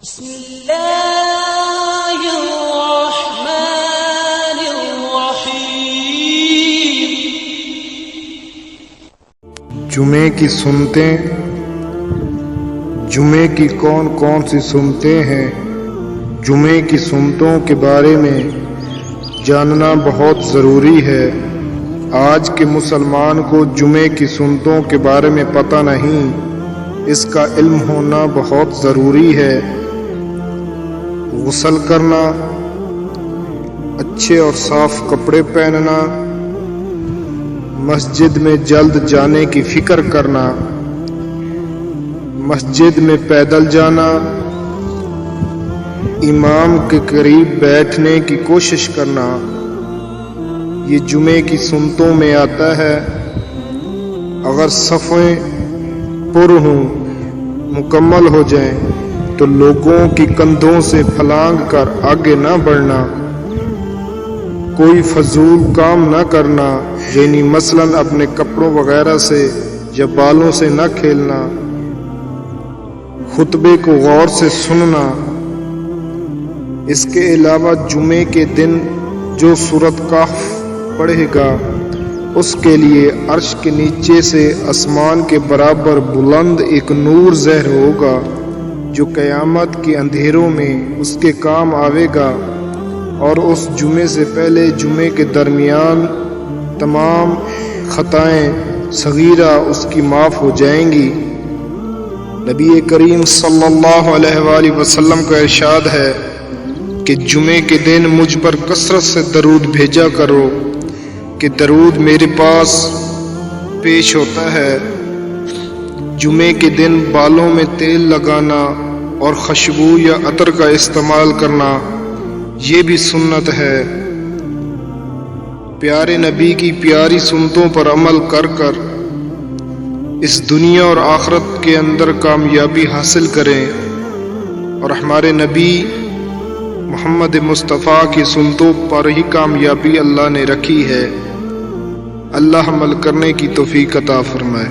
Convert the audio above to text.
بسم اللہ الرحمن الرحیم۔ جمعے کی سنتیں، جمعے کی کون کون سی سنتیں ہیں؟ جمعے کی سنتوں کے بارے میں جاننا بہت ضروری ہے۔ آج کے مسلمان کو جمعے کی سنتوں کے بارے میں پتہ نہیں، اس کا علم ہونا بہت ضروری ہے۔ غسل کرنا، اچھے اور صاف کپڑے پہننا، مسجد میں جلد جانے کی فکر کرنا، مسجد میں پیدل جانا، امام کے قریب بیٹھنے کی کوشش کرنا، یہ جمعے کی سنتوں میں آتا ہے۔ اگر صفیں پر ہوں، مکمل ہو جائیں تو لوگوں کی کندھوں سے پھلانگ کر آگے نہ بڑھنا، کوئی فضول کام نہ کرنا، یعنی مثلاً اپنے کپڑوں وغیرہ سے یا بالوں سے نہ کھیلنا، خطبے کو غور سے سننا۔ اس کے علاوہ جمعے کے دن جو سورۃ کہف پڑھے گا اس کے لیے عرش کے نیچے سے آسمان کے برابر بلند ایک نور ظاہر ہوگا جو قیامت کے اندھیروں میں اس کے کام آئے گا، اور اس جمعے سے پہلے جمعے کے درمیان تمام خطائیں صغیرہ اس کی معاف ہو جائیں گی۔ نبی کریم صلی اللہ علیہ وآلہ وسلم کا ارشاد ہے کہ جمعے کے دن مجھ پر کثرت سے درود بھیجا کرو کہ درود میرے پاس پیش ہوتا ہے۔ جمعے کے دن بالوں میں تیل لگانا اور خوشبو یا عطر کا استعمال کرنا یہ بھی سنت ہے۔ پیارے نبی کی پیاری سنتوں پر عمل کر کر اس دنیا اور آخرت کے اندر کامیابی حاصل کریں، اور ہمارے نبی محمد مصطفیٰ کی سنتوں پر ہی کامیابی اللہ نے رکھی ہے۔ اللہ عمل کرنے کی توفیق عطا فرمائے۔